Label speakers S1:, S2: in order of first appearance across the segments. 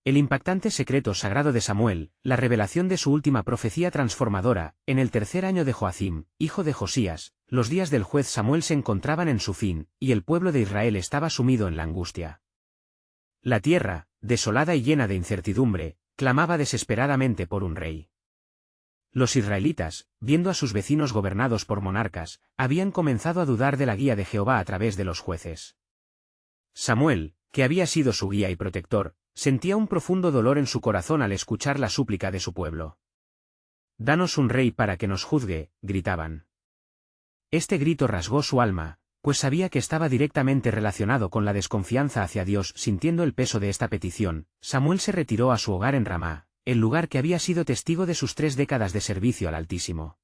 S1: El impactante secreto sagrado de Samuel, la revelación de su última profecía transformadora, en el tercer año de Joacim, hijo de Josías, los días del juez Samuel se encontraban en su fin, y el pueblo de Israel estaba sumido en la angustia. La tierra, desolada y llena de incertidumbre, clamaba desesperadamente por un rey. Los israelitas, viendo a sus vecinos gobernados por monarcas, habían comenzado a dudar de la guía de Jehová a través de los jueces. Samuel, que había sido su guía y protector, sentía un profundo dolor en su corazón al escuchar la súplica de su pueblo. «Danos un rey para que nos juzgue», gritaban. Este grito rasgó su alma, pues sabía que estaba directamente relacionado con la desconfianza hacia Dios. Sintiendo el peso de esta petición, Samuel se retiró a su hogar en Ramá, el lugar que había sido testigo de sus 3 décadas de servicio al Altísimo.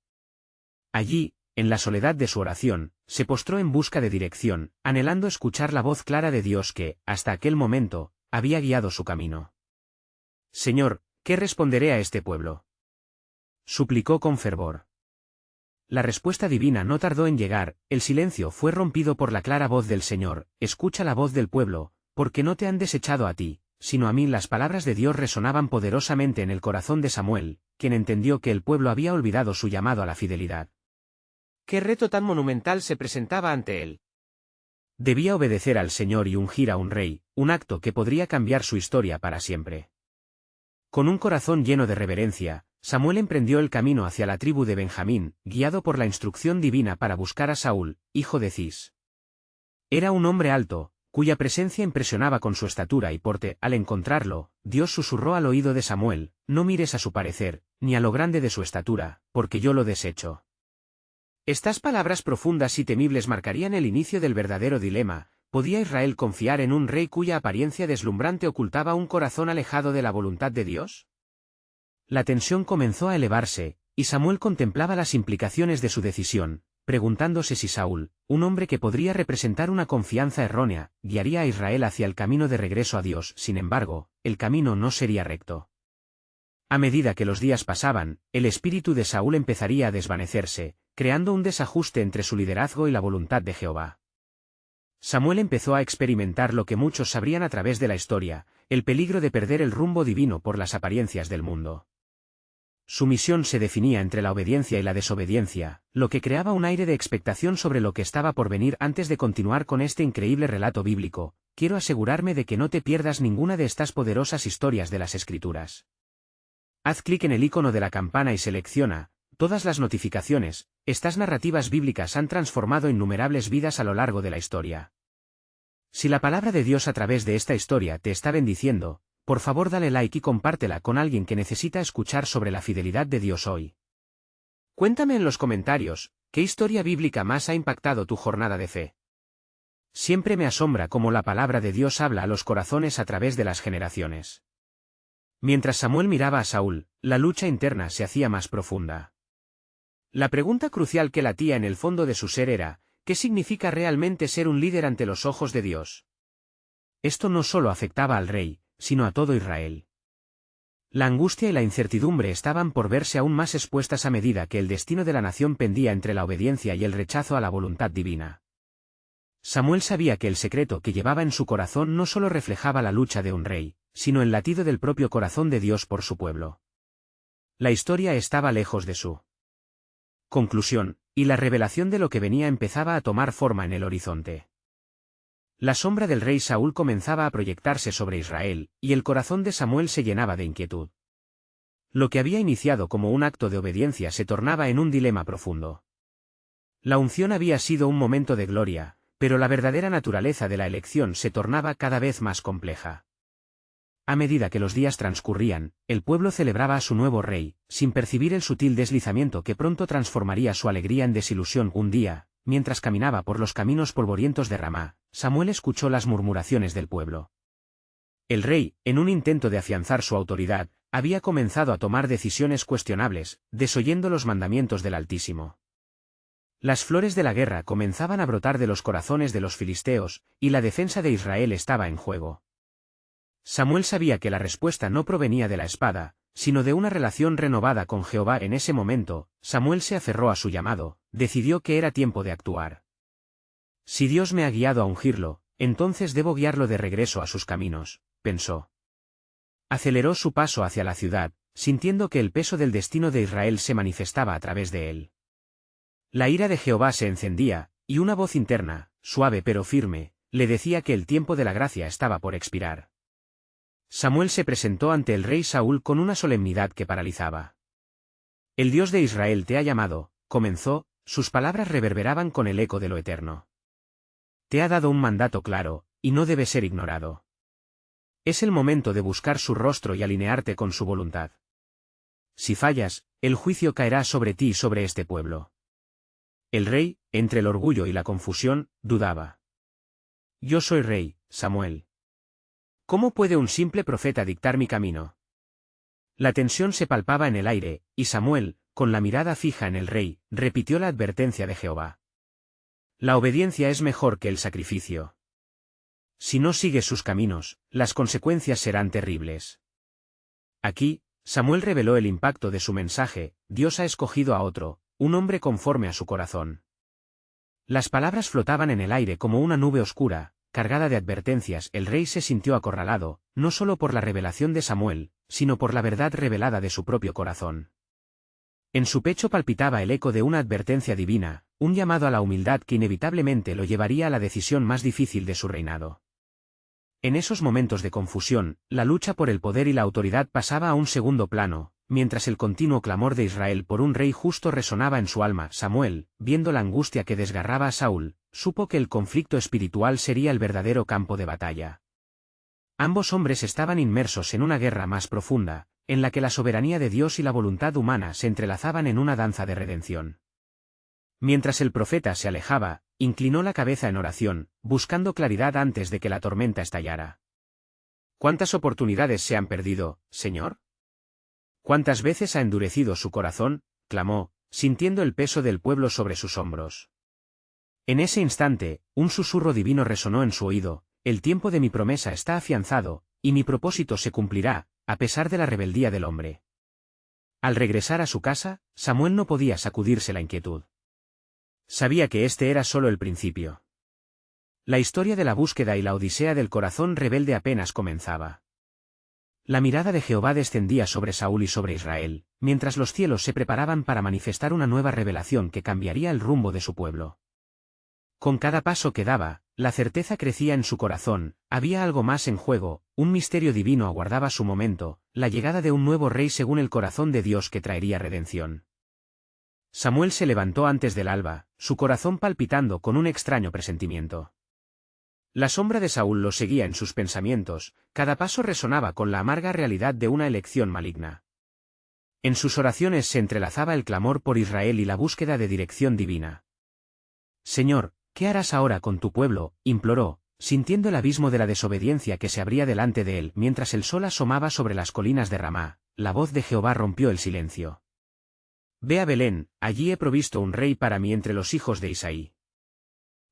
S1: Allí, en la soledad de su oración, se postró en busca de dirección, anhelando escuchar la voz clara de Dios que, hasta aquel momento, había guiado su camino. «Señor, ¿qué responderé a este pueblo?», suplicó con fervor. La respuesta divina no tardó en llegar. El silencio fue rompido por la clara voz del Señor: «Escucha la voz del pueblo, porque no te han desechado a ti, sino a mí». Las palabras de Dios resonaban poderosamente en el corazón de Samuel, quien entendió que el pueblo había olvidado su llamado a la fidelidad. ¿Qué reto tan monumental se presentaba ante él? Debía obedecer al Señor y ungir a un rey, un acto que podría cambiar su historia para siempre. Con un corazón lleno de reverencia, Samuel emprendió el camino hacia la tribu de Benjamín, guiado por la instrucción divina para buscar a Saúl, hijo de Cis. Era un hombre alto, cuya presencia impresionaba con su estatura y porte. Al encontrarlo, Dios susurró al oído de Samuel: «No mires a su parecer, ni a lo grande de su estatura, porque yo lo desecho». Estas palabras profundas y temibles marcarían el inicio del verdadero dilema. ¿Podía Israel confiar en un rey cuya apariencia deslumbrante ocultaba un corazón alejado de la voluntad de Dios? La tensión comenzó a elevarse, y Samuel contemplaba las implicaciones de su decisión, preguntándose si Saúl, un hombre que podría representar una confianza errónea, guiaría a Israel hacia el camino de regreso a Dios. Sin embargo, el camino no sería recto. A medida que los días pasaban, el espíritu de Saúl empezaría a desvanecerse, creando un desajuste entre su liderazgo y la voluntad de Jehová. Samuel empezó a experimentar lo que muchos sabrían a través de la historia: el peligro de perder el rumbo divino por las apariencias del mundo. Su misión se definía entre la obediencia y la desobediencia, lo que creaba un aire de expectación sobre lo que estaba por venir. Antes de continuar con este increíble relato bíblico, quiero asegurarme de que no te pierdas ninguna de estas poderosas historias de las Escrituras. Haz clic en el icono de la campana y selecciona todas las notificaciones. Estas narrativas bíblicas han transformado innumerables vidas a lo largo de la historia. Si la palabra de Dios a través de esta historia te está bendiciendo, por favor dale like y compártela con alguien que necesita escuchar sobre la fidelidad de Dios hoy. Cuéntame en los comentarios, ¿qué historia bíblica más ha impactado tu jornada de fe? Siempre me asombra cómo la palabra de Dios habla a los corazones a través de las generaciones. Mientras Samuel miraba a Saúl, la lucha interna se hacía más profunda. La pregunta crucial que latía en el fondo de su ser era: ¿qué significa realmente ser un líder ante los ojos de Dios? Esto no solo afectaba al rey, sino a todo Israel. La angustia y la incertidumbre estaban por verse aún más expuestas a medida que el destino de la nación pendía entre la obediencia y el rechazo a la voluntad divina. Samuel sabía que el secreto que llevaba en su corazón no solo reflejaba la lucha de un rey, sino el latido del propio corazón de Dios por su pueblo. La historia estaba lejos de su conclusión, y la revelación de lo que venía empezaba a tomar forma en el horizonte. La sombra del rey Saúl comenzaba a proyectarse sobre Israel, y el corazón de Samuel se llenaba de inquietud. Lo que había iniciado como un acto de obediencia se tornaba en un dilema profundo. La unción había sido un momento de gloria, pero la verdadera naturaleza de la elección se tornaba cada vez más compleja. A medida que los días transcurrían, el pueblo celebraba a su nuevo rey, sin percibir el sutil deslizamiento que pronto transformaría su alegría en desilusión. Un día, mientras caminaba por los caminos polvorientos de Ramá, Samuel escuchó las murmuraciones del pueblo. El rey, en un intento de afianzar su autoridad, había comenzado a tomar decisiones cuestionables, desoyendo los mandamientos del Altísimo. Las flores de la guerra comenzaban a brotar de los corazones de los filisteos, y la defensa de Israel estaba en juego. Samuel sabía que la respuesta no provenía de la espada, sino de una relación renovada con Jehová. En ese momento, Samuel se aferró a su llamado, decidió que era tiempo de actuar. Si Dios me ha guiado a ungirlo, entonces debo guiarlo de regreso a sus caminos, pensó. Aceleró su paso hacia la ciudad, sintiendo que el peso del destino de Israel se manifestaba a través de él. La ira de Jehová se encendía, y una voz interna, suave pero firme, le decía que el tiempo de la gracia estaba por expirar. Samuel se presentó ante el rey Saúl con una solemnidad que paralizaba. El Dios de Israel te ha llamado, comenzó, sus palabras reverberaban con el eco de lo eterno. Te ha dado un mandato claro, y no debe ser ignorado. Es el momento de buscar su rostro y alinearte con su voluntad. Si fallas, el juicio caerá sobre ti y sobre este pueblo. El rey, entre el orgullo y la confusión, dudaba. Yo soy rey, Samuel. ¿Cómo puede un simple profeta dictar mi camino? La tensión se palpaba en el aire, y Samuel, con la mirada fija en el rey, repitió la advertencia de Jehová. La obediencia es mejor que el sacrificio. Si no sigues sus caminos, las consecuencias serán terribles. Aquí, Samuel reveló el impacto de su mensaje: Dios ha escogido a otro, un hombre conforme a su corazón. Las palabras flotaban en el aire como una nube oscura, cargada de advertencias. El rey se sintió acorralado, no solo por la revelación de Samuel, sino por la verdad revelada de su propio corazón. En su pecho palpitaba el eco de una advertencia divina, un llamado a la humildad que inevitablemente lo llevaría a la decisión más difícil de su reinado. En esos momentos de confusión, la lucha por el poder y la autoridad pasaba a un segundo plano, mientras el continuo clamor de Israel por un rey justo resonaba en su alma. Samuel, viendo la angustia que desgarraba a Saúl, supo que el conflicto espiritual sería el verdadero campo de batalla. Ambos hombres estaban inmersos en una guerra más profunda, en la que la soberanía de Dios y la voluntad humana se entrelazaban en una danza de redención. Mientras el profeta se alejaba, inclinó la cabeza en oración, buscando claridad antes de que la tormenta estallara. ¿Cuántas oportunidades se han perdido, Señor? ¿Cuántas veces ha endurecido su corazón?, clamó, sintiendo el peso del pueblo sobre sus hombros. En ese instante, un susurro divino resonó en su oído: el tiempo de mi promesa está afianzado, y mi propósito se cumplirá, a pesar de la rebeldía del hombre. Al regresar a su casa, Samuel no podía sacudirse la inquietud. Sabía que este era solo el principio. La historia de la búsqueda y la odisea del corazón rebelde apenas comenzaba. La mirada de Jehová descendía sobre Saúl y sobre Israel, mientras los cielos se preparaban para manifestar una nueva revelación que cambiaría el rumbo de su pueblo. Con cada paso que daba, la certeza crecía en su corazón: había algo más en juego, un misterio divino aguardaba su momento, la llegada de un nuevo rey según el corazón de Dios que traería redención. Samuel se levantó antes del alba, su corazón palpitando con un extraño presentimiento. La sombra de Saúl lo seguía en sus pensamientos, cada paso resonaba con la amarga realidad de una elección maligna. En sus oraciones se entrelazaba el clamor por Israel y la búsqueda de dirección divina. Señor, ¿qué harás ahora con tu pueblo?, imploró, sintiendo el abismo de la desobediencia que se abría delante de él. Mientras el sol asomaba sobre las colinas de Ramá, la voz de Jehová rompió el silencio. Ve a Belén, allí he provisto un rey para mí entre los hijos de Isaí.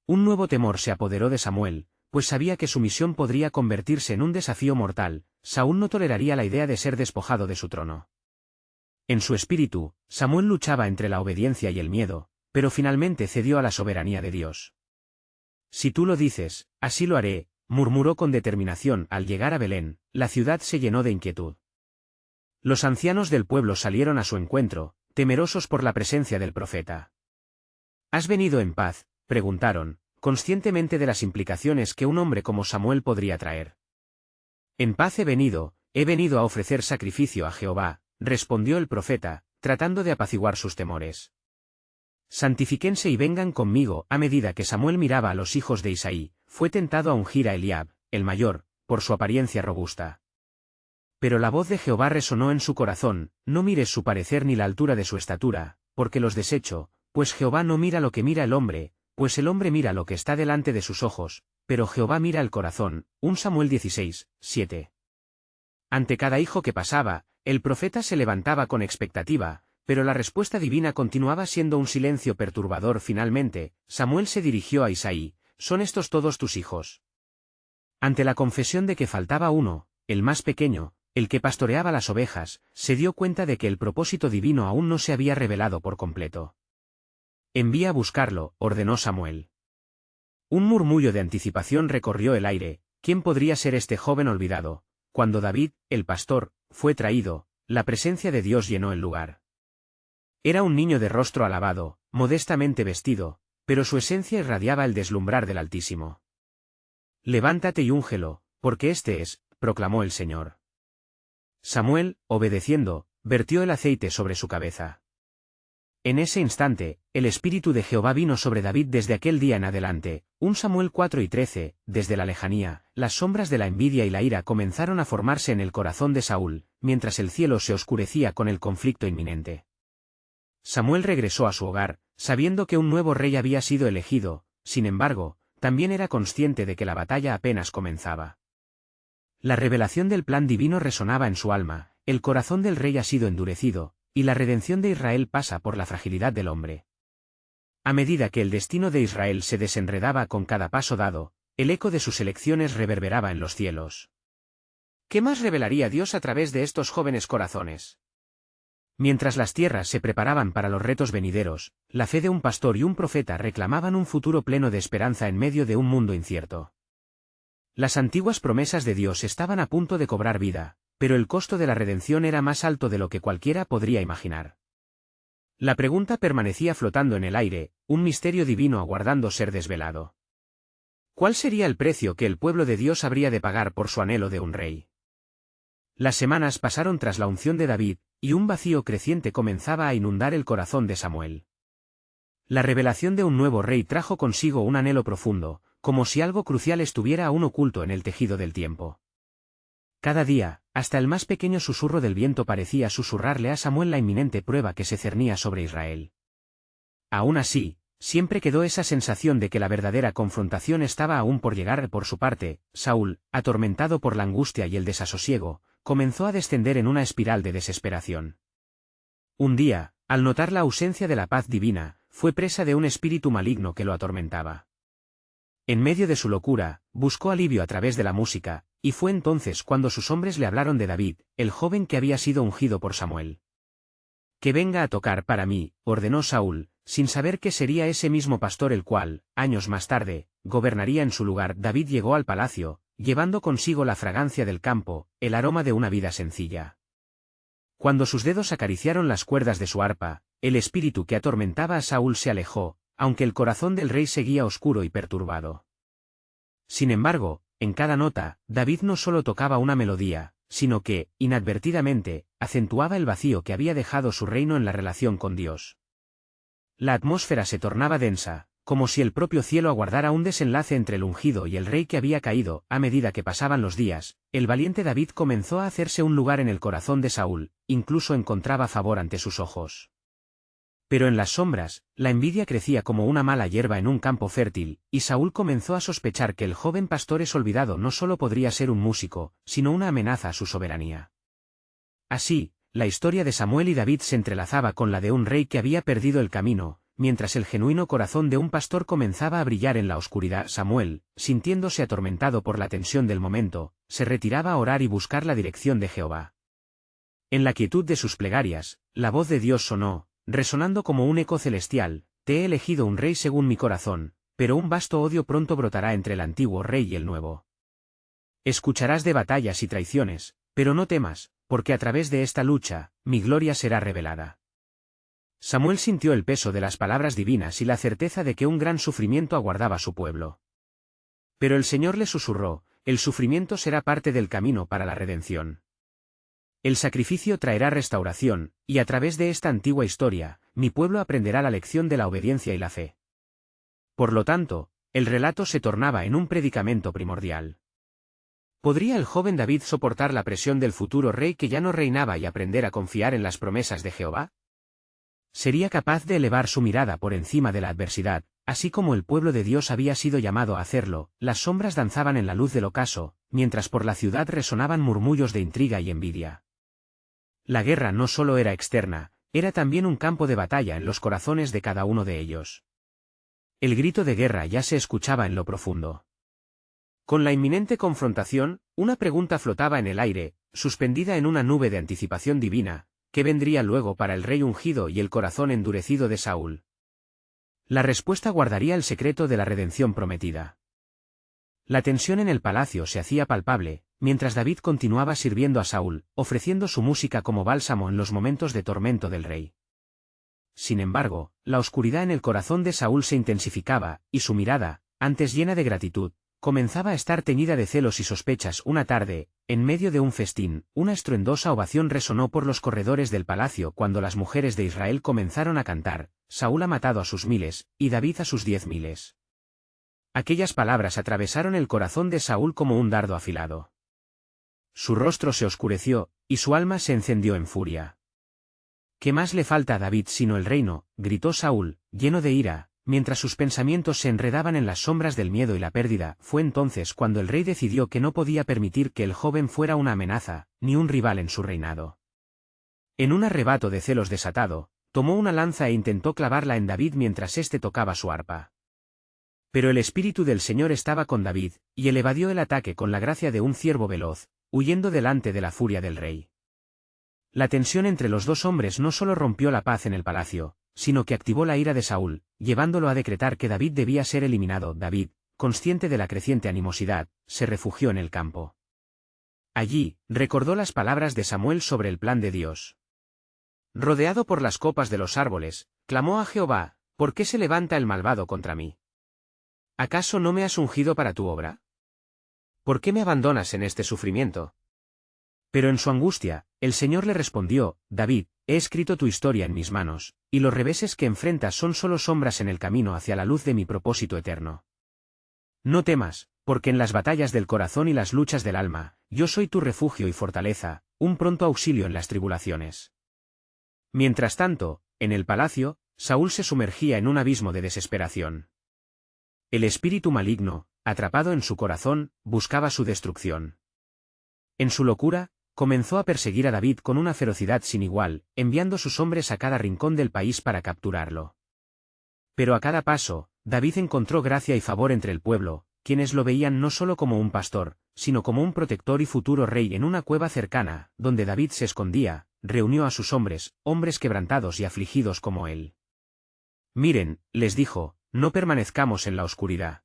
S1: Un nuevo temor se apoderó de Samuel, pues sabía que su misión podría convertirse en un desafío mortal. Saúl no toleraría la idea de ser despojado de su trono. En su espíritu, Samuel luchaba entre la obediencia y el miedo, pero finalmente cedió a la soberanía de Dios. Si tú lo dices, así lo haré, murmuró con determinación. Al llegar a Belén, la ciudad se llenó de inquietud. Los ancianos del pueblo salieron a su encuentro, temerosos por la presencia del profeta. ¿Has venido en paz?, preguntaron, conscientemente de las implicaciones que un hombre como Samuel podría traer. En paz he venido a ofrecer sacrificio a Jehová, respondió el profeta, tratando de apaciguar sus temores. Santifíquense y vengan conmigo. A medida que Samuel miraba a los hijos de Isaí, fue tentado a ungir a Eliab, el mayor, por su apariencia robusta. Pero la voz de Jehová resonó en su corazón: no mires su parecer ni la altura de su estatura, porque los desecho, pues Jehová no mira lo que mira el hombre, pues el hombre mira lo que está delante de sus ojos, pero Jehová mira el corazón. 1 Samuel 16, 7. Ante cada hijo que pasaba, el profeta se levantaba con expectativa, pero la respuesta divina continuaba siendo un silencio perturbador. Finalmente, Samuel se dirigió a Isaí: ¿son estos todos tus hijos? Ante la confesión de que faltaba uno, el más pequeño, el que pastoreaba las ovejas, se dio cuenta de que el propósito divino aún no se había revelado por completo. Envía a buscarlo, ordenó Samuel. Un murmullo de anticipación recorrió el aire: ¿quién podría ser este joven olvidado? Cuando David, el pastor, fue traído, la presencia de Dios llenó el lugar. Era un niño de rostro alabado, modestamente vestido, pero su esencia irradiaba el deslumbrar del Altísimo. «Levántate y úngelo, porque este es», proclamó el Señor. Samuel, obedeciendo, vertió el aceite sobre su cabeza. En ese instante, el Espíritu de Jehová vino sobre David desde aquel día en adelante. 1 Samuel 4:13, desde la lejanía, las sombras de la envidia y la ira comenzaron a formarse en el corazón de Saúl, mientras el cielo se oscurecía con el conflicto inminente. Samuel regresó a su hogar, sabiendo que un nuevo rey había sido elegido, sin embargo, también era consciente de que la batalla apenas comenzaba. La revelación del plan divino resonaba en su alma, el corazón del rey ha sido endurecido, y la redención de Israel pasa por la fragilidad del hombre. A medida que el destino de Israel se desenredaba con cada paso dado, el eco de sus elecciones reverberaba en los cielos. ¿Qué más revelaría Dios a través de estos jóvenes corazones? Mientras las tierras se preparaban para los retos venideros, la fe de un pastor y un profeta reclamaban un futuro pleno de esperanza en medio de un mundo incierto. Las antiguas promesas de Dios estaban a punto de cobrar vida, pero el costo de la redención era más alto de lo que cualquiera podría imaginar. La pregunta permanecía flotando en el aire, un misterio divino aguardando ser desvelado. ¿Cuál sería el precio que el pueblo de Dios habría de pagar por su anhelo de un rey? Las semanas pasaron tras la unción de David, y un vacío creciente comenzaba a inundar el corazón de Samuel. La revelación de un nuevo rey trajo consigo un anhelo profundo, como si algo crucial estuviera aún oculto en el tejido del tiempo. Cada día, hasta el más pequeño susurro del viento parecía susurrarle a Samuel la inminente prueba que se cernía sobre Israel. Aún así, siempre quedó esa sensación de que la verdadera confrontación estaba aún por llegar. Por su parte, Saúl, atormentado por la angustia y el desasosiego, comenzó a descender en una espiral de desesperación. Un día, al notar la ausencia de la paz divina, fue presa de un espíritu maligno que lo atormentaba. En medio de su locura, buscó alivio a través de la música, y fue entonces cuando sus hombres le hablaron de David, el joven que había sido ungido por Samuel. «Que venga a tocar para mí», ordenó Saúl, sin saber que sería ese mismo pastor el cual, años más tarde, gobernaría en su lugar. David llegó al palacio, llevando consigo la fragancia del campo, el aroma de una vida sencilla. Cuando sus dedos acariciaron las cuerdas de su arpa, el espíritu que atormentaba a Saúl se alejó, aunque el corazón del rey seguía oscuro y perturbado. Sin embargo, en cada nota, David no solo tocaba una melodía, sino que, inadvertidamente, acentuaba el vacío que había dejado su reino en la relación con Dios. La atmósfera se tornaba densa, como si el propio cielo aguardara un desenlace entre el ungido y el rey que había caído. A medida que pasaban los días, el valiente David comenzó a hacerse un lugar en el corazón de Saúl, incluso encontraba favor ante sus ojos. Pero en las sombras, la envidia crecía como una mala hierba en un campo fértil, y Saúl comenzó a sospechar que el joven pastor olvidado no solo podría ser un músico, sino una amenaza a su soberanía. Así, la historia de Samuel y David se entrelazaba con la de un rey que había perdido el camino, mientras el genuino corazón de un pastor comenzaba a brillar en la oscuridad. Samuel, sintiéndose atormentado por la tensión del momento, se retiraba a orar y buscar la dirección de Jehová. En la quietud de sus plegarias, la voz de Dios sonó, resonando como un eco celestial: «Te he elegido un rey según mi corazón, pero un vasto odio pronto brotará entre el antiguo rey y el nuevo. Escucharás de batallas y traiciones, pero no temas, porque a través de esta lucha, mi gloria será revelada». Samuel sintió el peso de las palabras divinas y la certeza de que un gran sufrimiento aguardaba a su pueblo. Pero el Señor le susurró: «El sufrimiento será parte del camino para la redención. El sacrificio traerá restauración, y a través de esta antigua historia, mi pueblo aprenderá la lección de la obediencia y la fe». Por lo tanto, el relato se tornaba en un predicamento primordial. ¿Podría el joven David soportar la presión del futuro rey que ya no reinaba y aprender a confiar en las promesas de Jehová? ¿Sería capaz de elevar su mirada por encima de la adversidad, así como el pueblo de Dios había sido llamado a hacerlo? Las sombras danzaban en la luz del ocaso, mientras por la ciudad resonaban murmullos de intriga y envidia. La guerra no solo era externa, era también un campo de batalla en los corazones de cada uno de ellos. El grito de guerra ya se escuchaba en lo profundo. Con la inminente confrontación, una pregunta flotaba en el aire, suspendida en una nube de anticipación divina: ¿qué vendría luego para el rey ungido y el corazón endurecido de Saúl? La respuesta guardaría el secreto de la redención prometida. La tensión en el palacio se hacía palpable, mientras David continuaba sirviendo a Saúl, ofreciendo su música como bálsamo en los momentos de tormento del rey. Sin embargo, la oscuridad en el corazón de Saúl se intensificaba, y su mirada, antes llena de gratitud, comenzaba a estar teñida de celos y sospechas. Una tarde, en medio de un festín, una estruendosa ovación resonó por los corredores del palacio cuando las mujeres de Israel comenzaron a cantar: Saúl ha matado a sus miles, y David a sus 10.000. Aquellas palabras atravesaron el corazón de Saúl como un dardo afilado. Su rostro se oscureció, y su alma se encendió en furia. ¿Qué más le falta a David sino el reino?, gritó Saúl, lleno de ira, mientras sus pensamientos se enredaban en las sombras del miedo y la pérdida. Fue entonces cuando el rey decidió que no podía permitir que el joven fuera una amenaza, ni un rival en su reinado. En un arrebato de celos desatado, tomó una lanza e intentó clavarla en David mientras éste tocaba su arpa. Pero el espíritu del Señor estaba con David, y él evadió el ataque con la gracia de un ciervo veloz, huyendo delante de la furia del rey. La tensión entre los dos hombres no solo rompió la paz en el palacio, sino que activó la ira de Saúl, llevándolo a decretar que David debía ser eliminado. David, consciente de la creciente animosidad, se refugió en el campo. Allí, recordó las palabras de Samuel sobre el plan de Dios. Rodeado por las copas de los árboles, clamó a Jehová: ¿por qué se levanta el malvado contra mí? ¿Acaso no me has ungido para tu obra? ¿Por qué me abandonas en este sufrimiento? Pero en su angustia, el Señor le respondió: David, he escrito tu historia en mis manos, y los reveses que enfrentas son solo sombras en el camino hacia la luz de mi propósito eterno. No temas, porque en las batallas del corazón y las luchas del alma, yo soy tu refugio y fortaleza, un pronto auxilio en las tribulaciones. Mientras tanto, en el palacio, Saúl se sumergía en un abismo de desesperación. El espíritu maligno, atrapado en su corazón, buscaba su destrucción. En su locura, comenzó a perseguir a David con una ferocidad sin igual, enviando sus hombres a cada rincón del país para capturarlo. Pero a cada paso, David encontró gracia y favor entre el pueblo, quienes lo veían no solo como un pastor, sino como un protector y futuro rey. En una cueva cercana, donde David se escondía, reunió a sus hombres, hombres quebrantados y afligidos como él. Miren, les dijo, no permanezcamos en la oscuridad.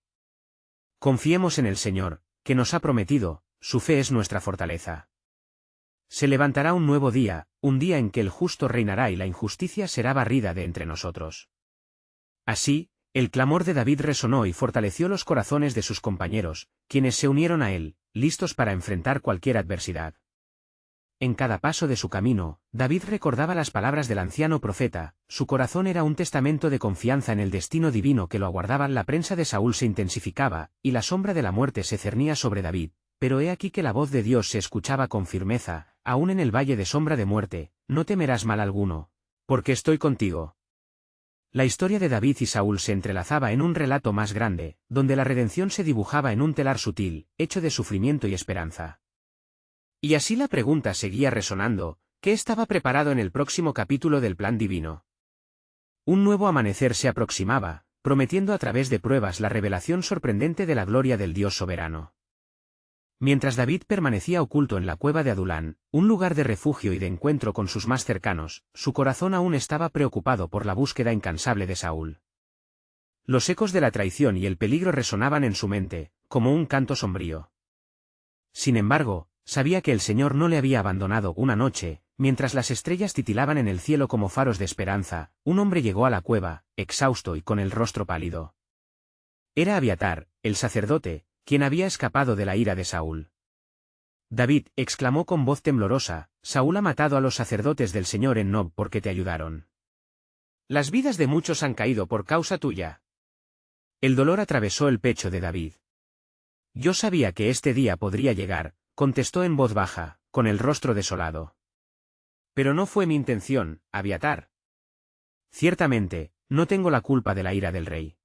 S1: Confiemos en el Señor, que nos ha prometido, su fe es nuestra fortaleza. Se levantará un nuevo día, un día en que el justo reinará y la injusticia será barrida de entre nosotros. Así, el clamor de David resonó y fortaleció los corazones de sus compañeros, quienes se unieron a él, listos para enfrentar cualquier adversidad. En cada paso de su camino, David recordaba las palabras del anciano profeta: su corazón era un testamento de confianza en el destino divino que lo aguardaba. La prensa de Saúl se intensificaba, y la sombra de la muerte se cernía sobre David, pero he aquí que la voz de Dios se escuchaba con firmeza: aún en el valle de sombra de muerte, no temerás mal alguno, porque estoy contigo. La historia de David y Saúl se entrelazaba en un relato más grande, donde la redención se dibujaba en un telar sutil, hecho de sufrimiento y esperanza. Y así la pregunta seguía resonando: ¿qué estaba preparado en el próximo capítulo del plan divino? Un nuevo amanecer se aproximaba, prometiendo a través de pruebas la revelación sorprendente de la gloria del Dios soberano. Mientras David permanecía oculto en la cueva de Adulán, un lugar de refugio y de encuentro con sus más cercanos, su corazón aún estaba preocupado por la búsqueda incansable de Saúl. Los ecos de la traición y el peligro resonaban en su mente, como un canto sombrío. Sin embargo, sabía que el Señor no le había abandonado. Una noche, mientras las estrellas titilaban en el cielo como faros de esperanza, un hombre llegó a la cueva, exhausto y con el rostro pálido. Era Abiatar, el sacerdote, quien había escapado de la ira de Saúl. David exclamó con voz temblorosa: Saúl ha matado a los sacerdotes del Señor en Nob porque te ayudaron. Las vidas de muchos han caído por causa tuya. El dolor atravesó el pecho de David. Yo sabía que este día podría llegar, contestó en voz baja, con el rostro desolado. Pero no fue mi intención, Abiatar. Ciertamente, no tengo la culpa de la ira del rey.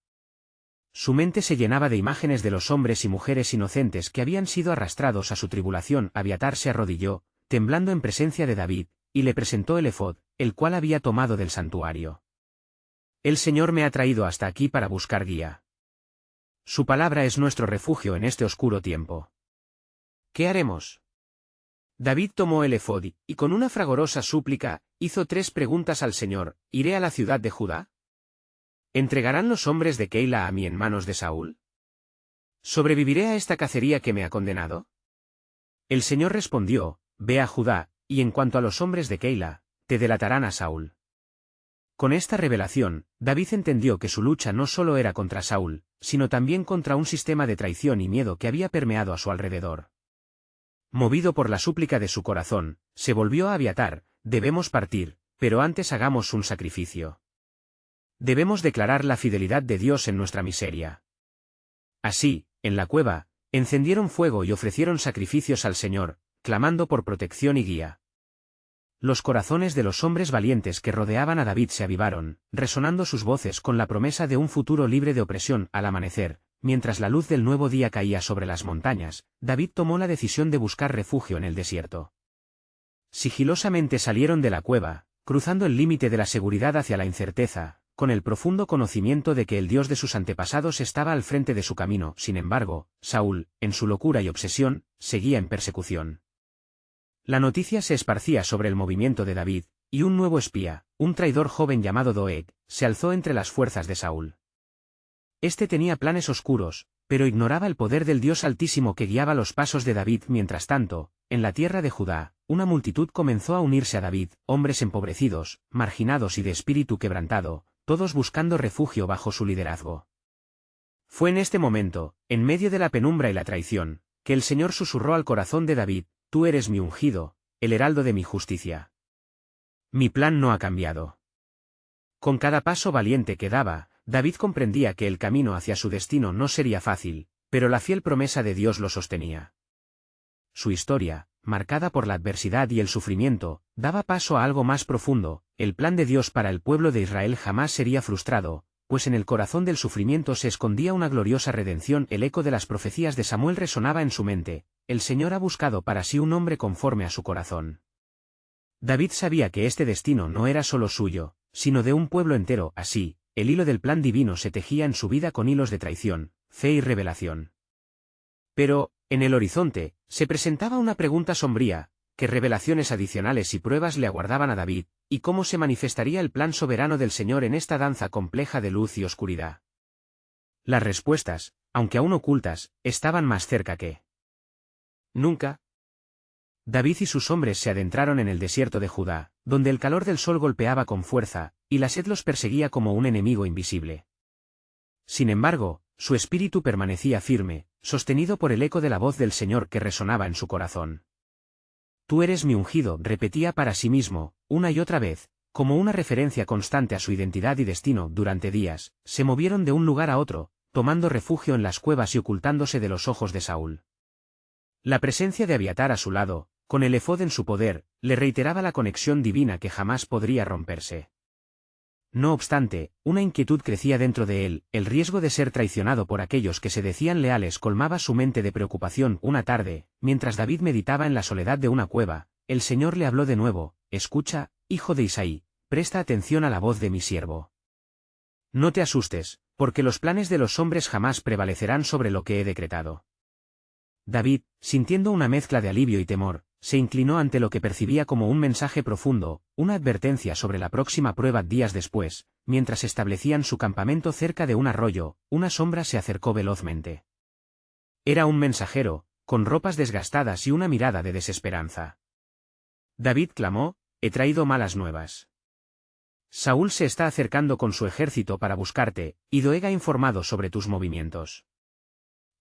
S1: Su mente se llenaba de imágenes de los hombres y mujeres inocentes que habían sido arrastrados a su tribulación. Abiatar se arrodilló, temblando en presencia de David, y le presentó el efod, el cual había tomado del santuario. El Señor me ha traído hasta aquí para buscar guía. Su palabra es nuestro refugio en este oscuro tiempo. ¿Qué haremos? David tomó el efod y con una fragorosa súplica, hizo 3 preguntas al Señor: ¿iré a la ciudad de Judá? ¿Entregarán los hombres de Keila a mí en manos de Saúl? ¿Sobreviviré a esta cacería que me ha condenado? El Señor respondió, ve a Judá, y en cuanto a los hombres de Keila, te delatarán a Saúl. Con esta revelación, David entendió que su lucha no solo era contra Saúl, sino también contra un sistema de traición y miedo que había permeado a su alrededor. Movido por la súplica de su corazón, se volvió a Abiatar, debemos partir, pero antes hagamos un sacrificio. Debemos declarar la fidelidad de Dios en nuestra miseria. Así, en la cueva, encendieron fuego y ofrecieron sacrificios al Señor, clamando por protección y guía. Los corazones de los hombres valientes que rodeaban a David se avivaron, resonando sus voces con la promesa de un futuro libre de opresión. Al amanecer, mientras la luz del nuevo día caía sobre las montañas, David tomó la decisión de buscar refugio en el desierto. Sigilosamente salieron de la cueva, cruzando el límite de la seguridad hacia la incerteza, con el profundo conocimiento de que el Dios de sus antepasados estaba al frente de su camino. Sin embargo, Saúl, en su locura y obsesión, seguía en persecución. La noticia se esparcía sobre el movimiento de David, y un nuevo espía, un traidor joven llamado Doeg, se alzó entre las fuerzas de Saúl. Este tenía planes oscuros, pero ignoraba el poder del Dios Altísimo que guiaba los pasos de David. Mientras tanto, en la tierra de Judá, una multitud comenzó a unirse a David, hombres empobrecidos, marginados y de espíritu quebrantado, todos buscando refugio bajo su liderazgo. Fue en este momento, en medio de la penumbra y la traición, que el Señor susurró al corazón de David, tú eres mi ungido, el heraldo de mi justicia. Mi plan no ha cambiado. Con cada paso valiente que daba, David comprendía que el camino hacia su destino no sería fácil, pero la fiel promesa de Dios lo sostenía. Su historia, marcada por la adversidad y el sufrimiento, daba paso a algo más profundo. El plan de Dios para el pueblo de Israel jamás sería frustrado, pues en el corazón del sufrimiento se escondía una gloriosa redención. El eco de las profecías de Samuel resonaba en su mente, el Señor ha buscado para sí un hombre conforme a su corazón. David sabía que este destino no era solo suyo, sino de un pueblo entero. Así, el hilo del plan divino se tejía en su vida con hilos de traición, fe y revelación. Pero, en el horizonte, se presentaba una pregunta sombría: ¿qué revelaciones adicionales y pruebas le aguardaban a David, y cómo se manifestaría el plan soberano del Señor en esta danza compleja de luz y oscuridad? Las respuestas, aunque aún ocultas, estaban más cerca que nunca. David y sus hombres se adentraron en el desierto de Judá, donde el calor del sol golpeaba con fuerza, y la sed los perseguía como un enemigo invisible. Sin embargo, su espíritu permanecía firme, sostenido por el eco de la voz del Señor que resonaba en su corazón. Tú eres mi ungido, repetía para sí mismo, una y otra vez, como una referencia constante a su identidad y destino. Durante días, se movieron de un lugar a otro, tomando refugio en las cuevas y ocultándose de los ojos de Saúl. La presencia de Abiatar a su lado, con el efod en su poder, le reiteraba la conexión divina que jamás podría romperse. No obstante, una inquietud crecía dentro de él. El riesgo de ser traicionado por aquellos que se decían leales colmaba su mente de preocupación. Una tarde, mientras David meditaba en la soledad de una cueva, el Señor le habló de nuevo: escucha, hijo de Isaí, presta atención a la voz de mi siervo. No te asustes, porque los planes de los hombres jamás prevalecerán sobre lo que he decretado. David, sintiendo una mezcla de alivio y temor, se inclinó ante lo que percibía como un mensaje profundo, una advertencia sobre la próxima prueba. Días después, mientras establecían su campamento cerca de un arroyo, una sombra se acercó velozmente. Era un mensajero, con ropas desgastadas y una mirada de desesperanza. David clamó: he traído malas nuevas. Saúl se está acercando con su ejército para buscarte, y Doeg ha informado sobre tus movimientos.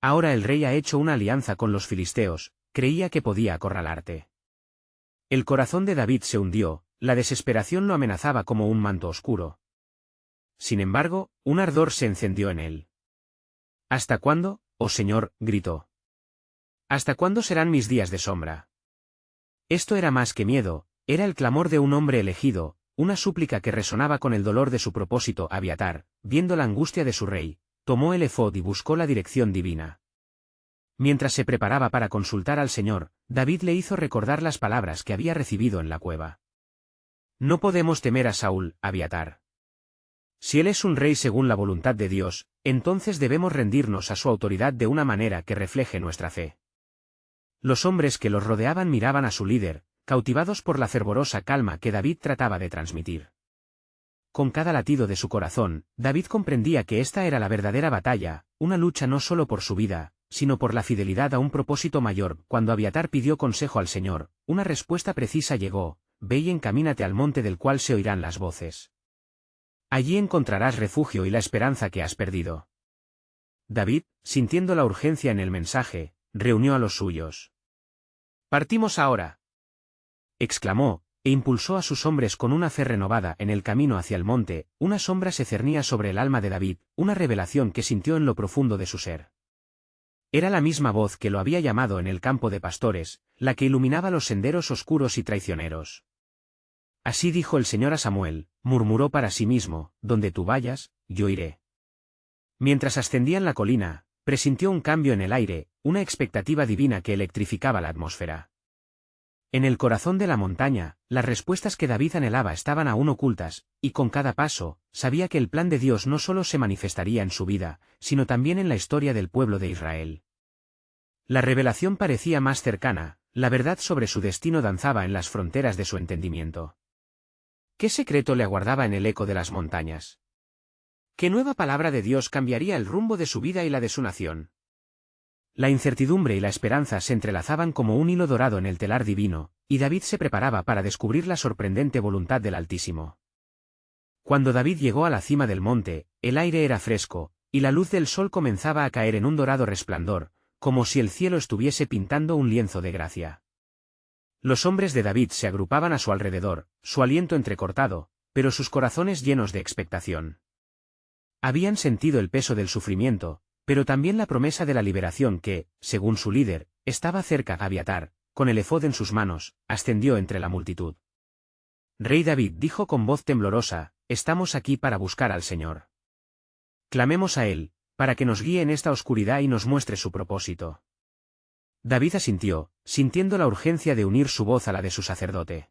S1: Ahora el rey ha hecho una alianza con los filisteos, creía que podía acorralarte. El corazón de David se hundió, la desesperación lo amenazaba como un manto oscuro. Sin embargo, un ardor se encendió en él. ¿Hasta cuándo, oh Señor?, gritó. ¿Hasta cuándo serán mis días de sombra? Esto era más que miedo, era el clamor de un hombre elegido, una súplica que resonaba con el dolor de su propósito. Abiatar, viendo la angustia de su rey, tomó el efod y buscó la dirección divina. Mientras se preparaba para consultar al Señor, David le hizo recordar las palabras que había recibido en la cueva. No podemos temer a Saúl, Abiatar. Si él es un rey según la voluntad de Dios, entonces debemos rendirnos a su autoridad de una manera que refleje nuestra fe. Los hombres que los rodeaban miraban a su líder, cautivados por la fervorosa calma que David trataba de transmitir. Con cada latido de su corazón, David comprendía que esta era la verdadera batalla, una lucha no solo por su vida, sino por la fidelidad a un propósito mayor. Cuando Abiatar pidió consejo al Señor, una respuesta precisa llegó: ve y encamínate al monte del cual se oirán las voces. Allí encontrarás refugio y la esperanza que has perdido. David, sintiendo la urgencia en el mensaje, reunió a los suyos. «Partimos ahora», exclamó, e impulsó a sus hombres con una fe renovada. En el camino hacia el monte, una sombra se cernía sobre el alma de David, una revelación que sintió en lo profundo de su ser. Era la misma voz que lo había llamado en el campo de pastores, la que iluminaba los senderos oscuros y traicioneros. Así dijo el Señor a Samuel, murmuró para sí mismo: donde tú vayas, yo iré. Mientras ascendían la colina, presintió un cambio en el aire, una expectativa divina que electrificaba la atmósfera. En el corazón de la montaña, las respuestas que David anhelaba estaban aún ocultas, y con cada paso, sabía que el plan de Dios no solo se manifestaría en su vida, sino también en la historia del pueblo de Israel. La revelación parecía más cercana, la verdad sobre su destino danzaba en las fronteras de su entendimiento. ¿Qué secreto le aguardaba en el eco de las montañas? ¿Qué nueva palabra de Dios cambiaría el rumbo de su vida y la de su nación? La incertidumbre y la esperanza se entrelazaban como un hilo dorado en el telar divino, y David se preparaba para descubrir la sorprendente voluntad del Altísimo. Cuando David llegó a la cima del monte, el aire era fresco, y la luz del sol comenzaba a caer en un dorado resplandor, como si el cielo estuviese pintando un lienzo de gracia. Los hombres de David se agrupaban a su alrededor, su aliento entrecortado, pero sus corazones llenos de expectación. Habían sentido el peso del sufrimiento, pero también la promesa de la liberación que, según su líder, estaba cerca. Abiatar, con el efod en sus manos, ascendió entre la multitud. Rey David dijo con voz temblorosa: estamos aquí para buscar al Señor. Clamemos a Él, para que nos guíe en esta oscuridad y nos muestre su propósito. David asintió, sintiendo la urgencia de unir su voz a la de su sacerdote.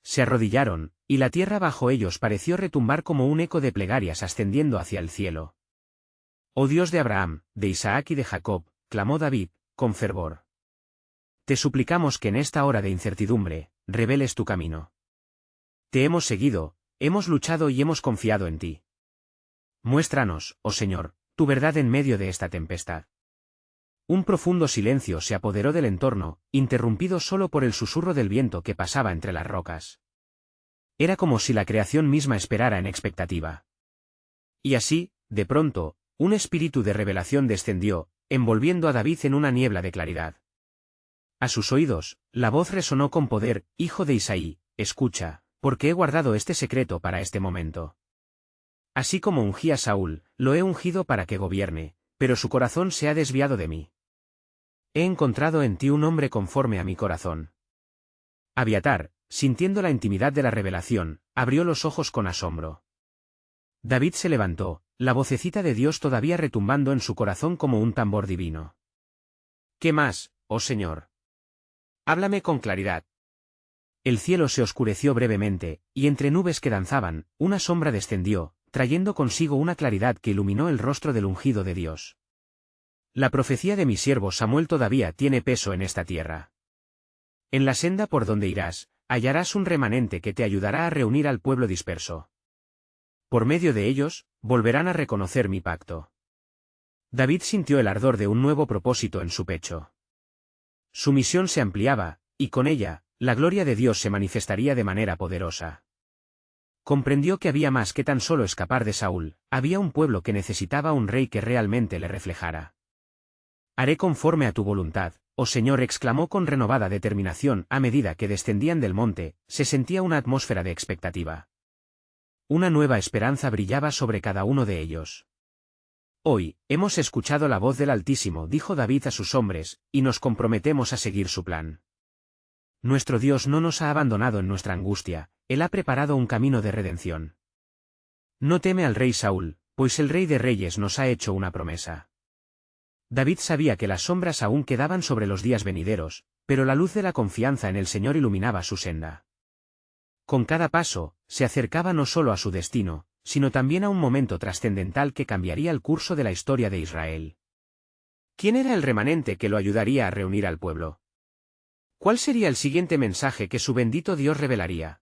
S1: Se arrodillaron, y la tierra bajo ellos pareció retumbar como un eco de plegarias ascendiendo hacia el cielo. «Oh Dios de Abraham, de Isaac y de Jacob», clamó David, con fervor. «Te suplicamos que en esta hora de incertidumbre, reveles tu camino. Te hemos seguido, hemos luchado y hemos confiado en ti. Muéstranos, oh Señor, tu verdad en medio de esta tempestad». Un profundo silencio se apoderó del entorno, interrumpido solo por el susurro del viento que pasaba entre las rocas. Era como si la creación misma esperara en expectativa. Y así, de pronto, un espíritu de revelación descendió, envolviendo a David en una niebla de claridad. A sus oídos, la voz resonó con poder: «Hijo de Isaí, escucha, porque he guardado este secreto para este momento. Así como ungí a Saúl, lo he ungido para que gobierne, pero su corazón se ha desviado de mí. He encontrado en ti un hombre conforme a mi corazón». Abiatar, sintiendo la intimidad de la revelación, abrió los ojos con asombro. David se levantó, la vocecita de Dios todavía retumbando en su corazón como un tambor divino. «¿Qué más, oh Señor? Háblame con claridad». El cielo se oscureció brevemente, y entre nubes que danzaban, una sombra descendió, trayendo consigo una claridad que iluminó el rostro del ungido de Dios. «La profecía de mi siervo Samuel todavía tiene peso en esta tierra. En la senda por donde irás, hallarás un remanente que te ayudará a reunir al pueblo disperso. Por medio de ellos, volverán a reconocer mi pacto». David sintió el ardor de un nuevo propósito en su pecho. Su misión se ampliaba, y con ella, la gloria de Dios se manifestaría de manera poderosa. Comprendió que había más que tan solo escapar de Saúl, había un pueblo que necesitaba un rey que realmente le reflejara. «Haré conforme a tu voluntad, oh Señor», exclamó con renovada determinación. A medida que descendían del monte, se sentía una atmósfera de expectativa. Una nueva esperanza brillaba sobre cada uno de ellos. «Hoy, hemos escuchado la voz del Altísimo», dijo David a sus hombres, «y nos comprometemos a seguir su plan. Nuestro Dios no nos ha abandonado en nuestra angustia, Él ha preparado un camino de redención. No teme al rey Saúl, pues el Rey de Reyes nos ha hecho una promesa». David sabía que las sombras aún quedaban sobre los días venideros, pero la luz de la confianza en el Señor iluminaba su senda. Con cada paso, se acercaba no solo a su destino, sino también a un momento trascendental que cambiaría el curso de la historia de Israel. ¿Quién era el remanente que lo ayudaría a reunir al pueblo? ¿Cuál sería el siguiente mensaje que su bendito Dios revelaría?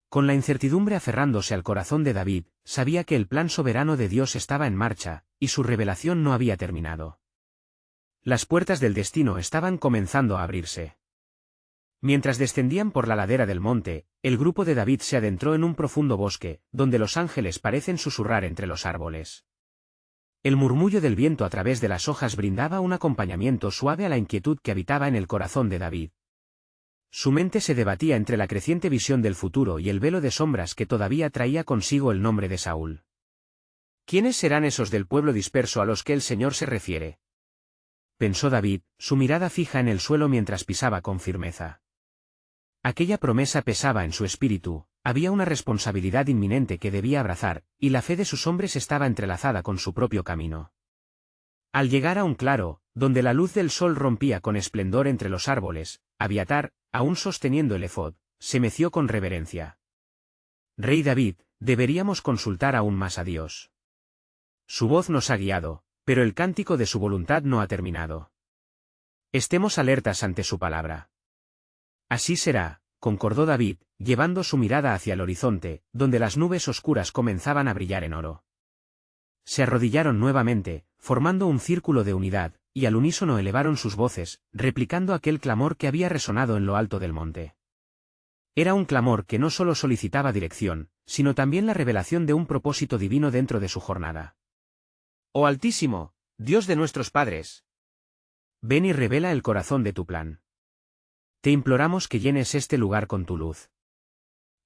S1: Con la incertidumbre aferrándose al corazón de David, sabía que el plan soberano de Dios estaba en marcha, y su revelación no había terminado. Las puertas del destino estaban comenzando a abrirse. Mientras descendían por la ladera del monte, el grupo de David se adentró en un profundo bosque, donde los ángeles parecen susurrar entre los árboles. El murmullo del viento a través de las hojas brindaba un acompañamiento suave a la inquietud que habitaba en el corazón de David. Su mente se debatía entre la creciente visión del futuro y el velo de sombras que todavía traía consigo el nombre de Saúl. ¿Quiénes serán esos del pueblo disperso a los que el Señor se refiere?, pensó David, su mirada fija en el suelo mientras pisaba con firmeza. Aquella promesa pesaba en su espíritu, había una responsabilidad inminente que debía abrazar, y la fe de sus hombres estaba entrelazada con su propio camino. Al llegar a un claro, donde la luz del sol rompía con esplendor entre los árboles, Abiatar, aún sosteniendo el efod, se meció con reverencia. Rey David, deberíamos consultar aún más a Dios. Su voz nos ha guiado, pero el cántico de su voluntad no ha terminado. Estemos alertas ante su palabra. Así será, concordó David, llevando su mirada hacia el horizonte, donde las nubes oscuras comenzaban a brillar en oro. Se arrodillaron nuevamente, formando un círculo de unidad, y al unísono elevaron sus voces, replicando aquel clamor que había resonado en lo alto del monte. Era un clamor que no solo solicitaba dirección, sino también la revelación de un propósito divino dentro de su jornada. Oh Altísimo, Dios de nuestros padres, ven y revela el corazón de tu plan. Te imploramos que llenes este lugar con tu luz.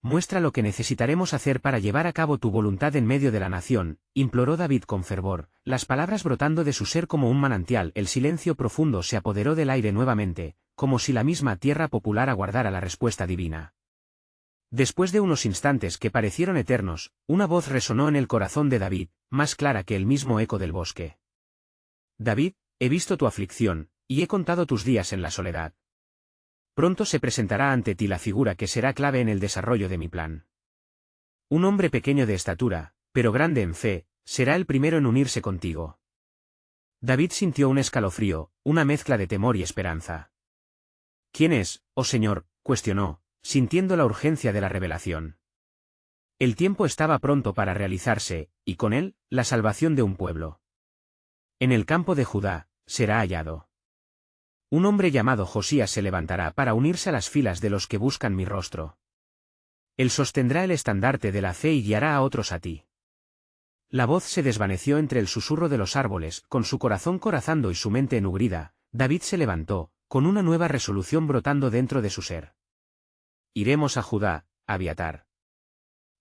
S1: Muestra lo que necesitaremos hacer para llevar a cabo tu voluntad en medio de la nación, imploró David con fervor, las palabras brotando de su ser como un manantial. El silencio profundo se apoderó del aire nuevamente, como si la misma tierra popular aguardara la respuesta divina. Después de unos instantes que parecieron eternos, una voz resonó en el corazón de David, más clara que el mismo eco del bosque. David, he visto tu aflicción, y he contado tus días en la soledad. Pronto se presentará ante ti la figura que será clave en el desarrollo de mi plan. Un hombre pequeño de estatura, pero grande en fe, será el primero en unirse contigo. David sintió un escalofrío, una mezcla de temor y esperanza. ¿Quién es, oh Señor?, cuestionó, sintiendo la urgencia de la revelación. El tiempo estaba pronto para realizarse, y con él, la salvación de un pueblo. En el campo de Judá, será hallado. Un hombre llamado Josías se levantará para unirse a las filas de los que buscan mi rostro. Él sostendrá el estandarte de la fe y guiará a otros a ti. La voz se desvaneció entre el susurro de los árboles, con su corazón corazando y su mente enugrida. David se levantó, con una nueva resolución brotando dentro de su ser. Iremos a Judá, Abiatar.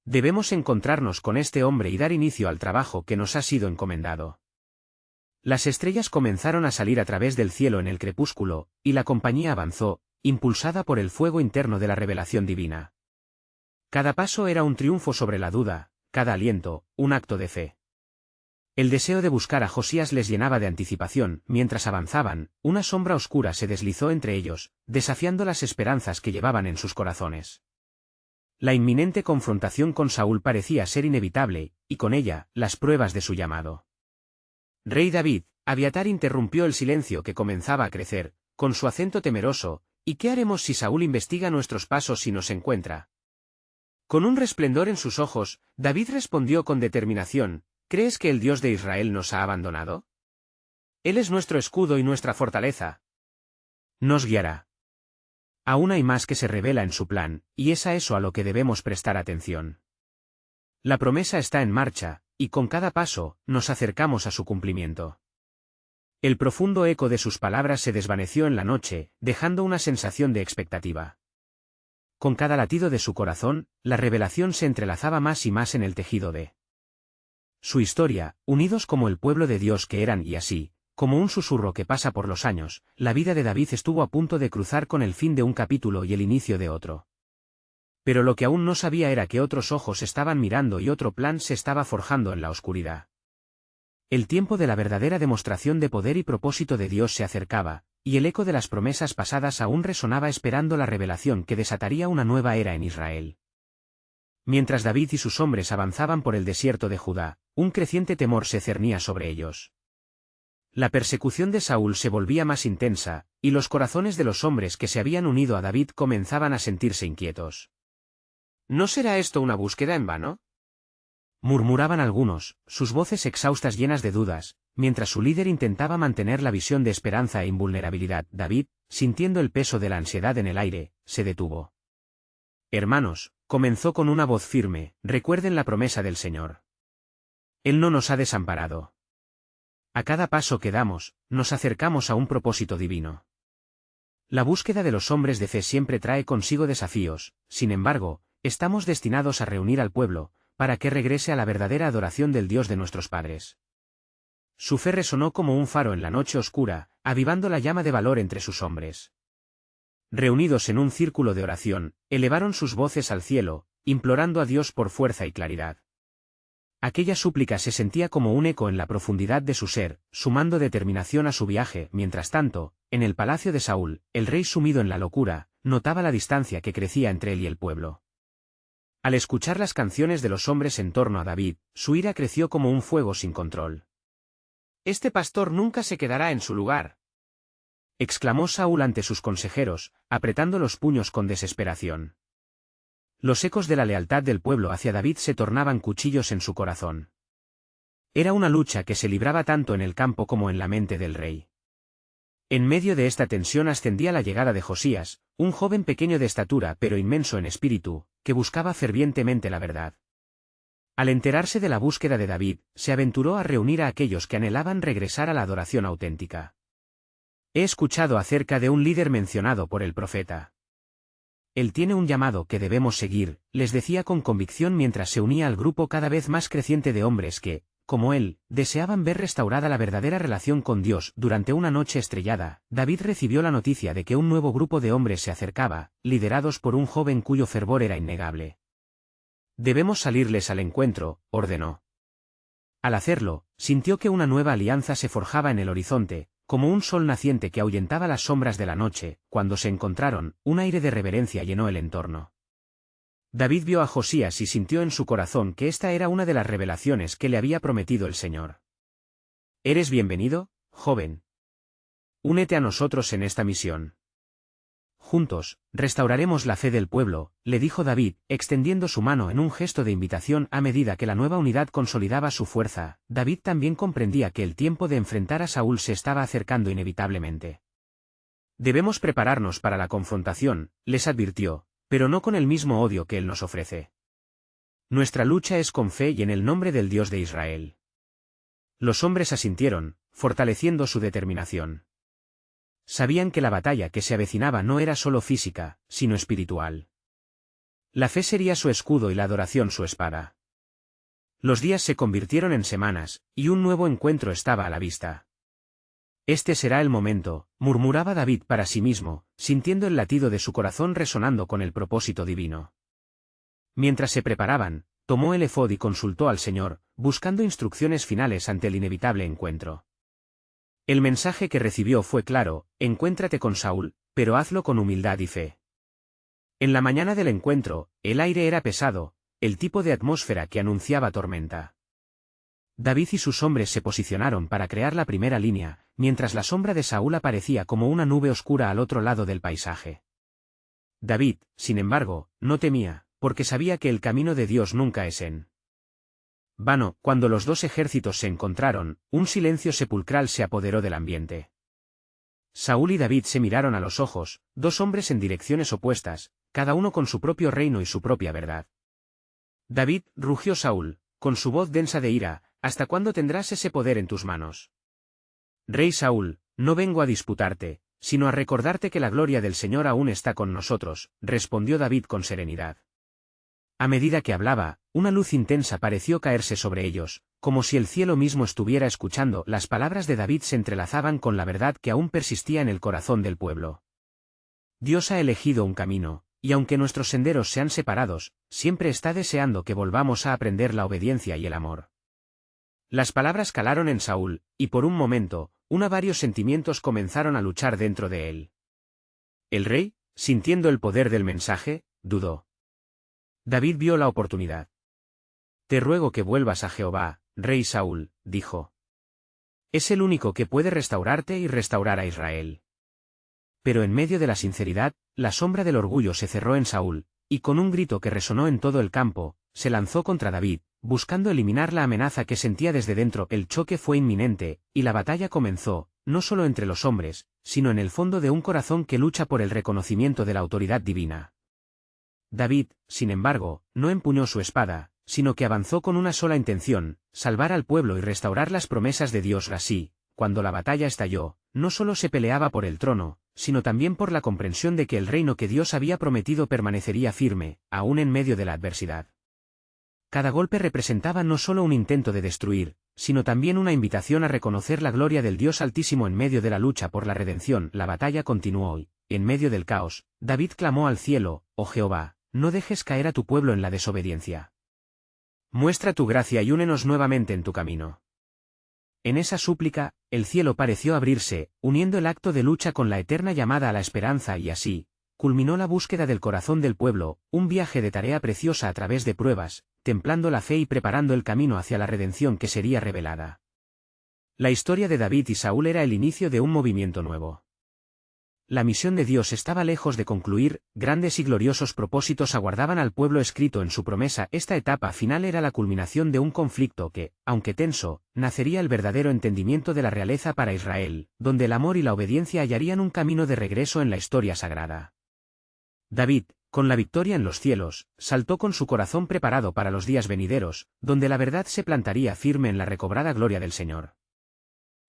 S1: Debemos encontrarnos con este hombre y dar inicio al trabajo que nos ha sido encomendado. Las estrellas comenzaron a salir a través del cielo en el crepúsculo, y la compañía avanzó, impulsada por el fuego interno de la revelación divina. Cada paso era un triunfo sobre la duda, cada aliento, un acto de fe. El deseo de buscar a Josías les llenaba de anticipación. Mientras avanzaban, una sombra oscura se deslizó entre ellos, desafiando las esperanzas que llevaban en sus corazones. La inminente confrontación con Saúl parecía ser inevitable, y con ella, las pruebas de su llamado. Rey David, Abiatar interrumpió el silencio que comenzaba a crecer, con su acento temeroso. ¿Y qué haremos si Saúl investiga nuestros pasos y nos encuentra? Con un resplendor en sus ojos, David respondió con determinación: ¿crees que el Dios de Israel nos ha abandonado? Él es nuestro escudo y nuestra fortaleza. Nos guiará. Aún hay más que se revela en su plan, y es a eso a lo que debemos prestar atención. La promesa está en marcha, y con cada paso, nos acercamos a su cumplimiento. El profundo eco de sus palabras se desvaneció en la noche, dejando una sensación de expectativa. Con cada latido de su corazón, la revelación se entrelazaba más y más en el tejido de su historia, unidos como el pueblo de Dios que eran, y así, como un susurro que pasa por los años, la vida de David estuvo a punto de cruzar con el fin de un capítulo y el inicio de otro. Pero lo que aún no sabía era que otros ojos estaban mirando y otro plan se estaba forjando en la oscuridad. El tiempo de la verdadera demostración de poder y propósito de Dios se acercaba, y el eco de las promesas pasadas aún resonaba esperando la revelación que desataría una nueva era en Israel. Mientras David y sus hombres avanzaban por el desierto de Judá, un creciente temor se cernía sobre ellos. La persecución de Saúl se volvía más intensa, y los corazones de los hombres que se habían unido a David comenzaban a sentirse inquietos. ¿No será esto una búsqueda en vano?, murmuraban algunos, sus voces exhaustas llenas de dudas, mientras su líder intentaba mantener la visión de esperanza e invulnerabilidad. David, sintiendo el peso de la ansiedad en el aire, se detuvo. Hermanos, comenzó con una voz firme, recuerden la promesa del Señor. Él no nos ha desamparado. A cada paso que damos, nos acercamos a un propósito divino. La búsqueda de los hombres de fe siempre trae consigo desafíos, sin embargo, estamos destinados a reunir al pueblo, para que regrese a la verdadera adoración del Dios de nuestros padres. Su fe resonó como un faro en la noche oscura, avivando la llama de valor entre sus hombres. Reunidos en un círculo de oración, elevaron sus voces al cielo, implorando a Dios por fuerza y claridad. Aquella súplica se sentía como un eco en la profundidad de su ser, sumando determinación a su viaje. Mientras tanto, en el palacio de Saúl, el rey sumido en la locura, notaba la distancia que crecía entre él y el pueblo. Al escuchar las canciones de los hombres en torno a David, su ira creció como un fuego sin control. «Este pastor nunca se quedará en su lugar», exclamó Saúl ante sus consejeros, apretando los puños con desesperación. Los ecos de la lealtad del pueblo hacia David se tornaban cuchillos en su corazón. Era una lucha que se libraba tanto en el campo como en la mente del rey. En medio de esta tensión ascendía la llegada de Josías, un joven pequeño de estatura pero inmenso en espíritu, que buscaba fervientemente la verdad. Al enterarse de la búsqueda de David, se aventuró a reunir a aquellos que anhelaban regresar a la adoración auténtica. He escuchado acerca de un líder mencionado por el profeta. Él tiene un llamado que debemos seguir, les decía con convicción mientras se unía al grupo cada vez más creciente de hombres que, como él, deseaban ver restaurada la verdadera relación con Dios. Durante una noche estrellada, David recibió la noticia de que un nuevo grupo de hombres se acercaba, liderados por un joven cuyo fervor era innegable. Debemos salirles al encuentro, ordenó. Al hacerlo, sintió que una nueva alianza se forjaba en el horizonte, como un sol naciente que ahuyentaba las sombras de la noche. Cuando se encontraron, un aire de reverencia llenó el entorno. David vio a Josías y sintió en su corazón que esta era una de las revelaciones que le había prometido el Señor. «¿Eres bienvenido, joven? Únete a nosotros en esta misión. Juntos, restauraremos la fe del pueblo», le dijo David, extendiendo su mano en un gesto de invitación. A medida que la nueva unidad consolidaba su fuerza, David también comprendía que el tiempo de enfrentar a Saúl se estaba acercando inevitablemente. «Debemos prepararnos para la confrontación», les advirtió, «pero no con el mismo odio que él nos ofrece. Nuestra lucha es con fe y en el nombre del Dios de Israel». Los hombres asintieron, fortaleciendo su determinación. Sabían que la batalla que se avecinaba no era solo física, sino espiritual. La fe sería su escudo y la adoración su espada. Los días se convirtieron en semanas, y un nuevo encuentro estaba a la vista. «Este será el momento», murmuraba David para sí mismo, sintiendo el latido de su corazón resonando con el propósito divino. Mientras se preparaban, tomó el efod y consultó al Señor, buscando instrucciones finales ante el inevitable encuentro. El mensaje que recibió fue claro: encuéntrate con Saúl, pero hazlo con humildad y fe. En la mañana del encuentro, el aire era pesado, el tipo de atmósfera que anunciaba tormenta. David y sus hombres se posicionaron para crear la primera línea, mientras la sombra de Saúl aparecía como una nube oscura al otro lado del paisaje. David, sin embargo, no temía, porque sabía que el camino de Dios nunca es en vano. Cuando los dos ejércitos se encontraron, un silencio sepulcral se apoderó del ambiente. Saúl y David se miraron a los ojos, dos hombres en direcciones opuestas, cada uno con su propio reino y su propia verdad. «David», rugió Saúl, con su voz densa de ira, «¿hasta cuándo tendrás ese poder en tus manos? Rey Saúl, no vengo a disputarte, sino a recordarte que la gloria del Señor aún está con nosotros», respondió David con serenidad. A medida que hablaba, una luz intensa pareció caerse sobre ellos, como si el cielo mismo estuviera escuchando. Las palabras de David se entrelazaban con la verdad que aún persistía en el corazón del pueblo. Dios ha elegido un camino, y aunque nuestros senderos sean separados, siempre está deseando que volvamos a aprender la obediencia y el amor. Las palabras calaron en Saúl, y por un momento, varios sentimientos comenzaron a luchar dentro de él. El rey, sintiendo el poder del mensaje, dudó. David vio la oportunidad. «Te ruego que vuelvas a Jehová, rey Saúl», dijo. «Es el único que puede restaurarte y restaurar a Israel». Pero en medio de la sinceridad, la sombra del orgullo se cerró en Saúl, y con un grito que resonó en todo el campo, se lanzó contra David, buscando eliminar la amenaza que sentía desde dentro. El choque fue inminente, y la batalla comenzó, no solo entre los hombres, sino en el fondo de un corazón que lucha por el reconocimiento de la autoridad divina. David, sin embargo, no empuñó su espada, sino que avanzó con una sola intención, salvar al pueblo y restaurar las promesas de Dios. Así, cuando la batalla estalló, no solo se peleaba por el trono, sino también por la comprensión de que el reino que Dios había prometido permanecería firme, aún en medio de la adversidad. Cada golpe representaba no solo un intento de destruir, sino también una invitación a reconocer la gloria del Dios Altísimo en medio de la lucha por la redención. La batalla continuó y, en medio del caos, David clamó al cielo: «Oh Jehová, no dejes caer a tu pueblo en la desobediencia. Muestra tu gracia y únenos nuevamente en tu camino». En esa súplica, el cielo pareció abrirse, uniendo el acto de lucha con la eterna llamada a la esperanza, y así, culminó la búsqueda del corazón del pueblo, un viaje de tarea preciosa a través de pruebas, templando la fe y preparando el camino hacia la redención que sería revelada. La historia de David y Saúl era el inicio de un movimiento nuevo. La misión de Dios estaba lejos de concluir, grandes y gloriosos propósitos aguardaban al pueblo escrito en su promesa. Esta etapa final era la culminación de un conflicto que, aunque tenso, nacería el verdadero entendimiento de la realeza para Israel, donde el amor y la obediencia hallarían un camino de regreso en la historia sagrada. David, con la victoria en los cielos, saltó con su corazón preparado para los días venideros, donde la verdad se plantaría firme en la recobrada gloria del Señor.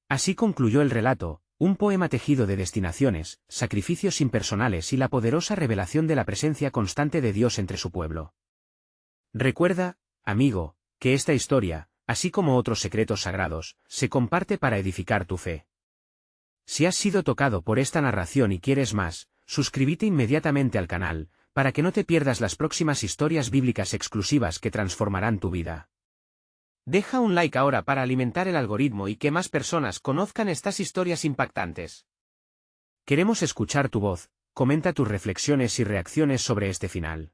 S1: Así concluyó el relato, un poema tejido de destinaciones, sacrificios impersonales y la poderosa revelación de la presencia constante de Dios entre su pueblo. Recuerda, amigo, que esta historia, así como otros secretos sagrados, se comparte para edificar tu fe. Si has sido tocado por esta narración y quieres más, suscríbete inmediatamente al canal, para que no te pierdas las próximas historias bíblicas exclusivas que transformarán tu vida. Deja un like ahora para alimentar el algoritmo y que más personas conozcan estas historias impactantes. Queremos escuchar tu voz, comenta tus reflexiones y reacciones sobre este final.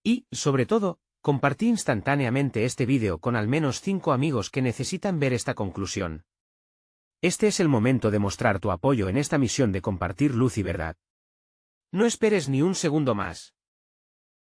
S1: Y, sobre todo, compartí instantáneamente este vídeo con al menos 5 amigos que necesitan ver esta conclusión. Este es el momento de mostrar tu apoyo en esta misión de compartir luz y verdad. No esperes ni un segundo más.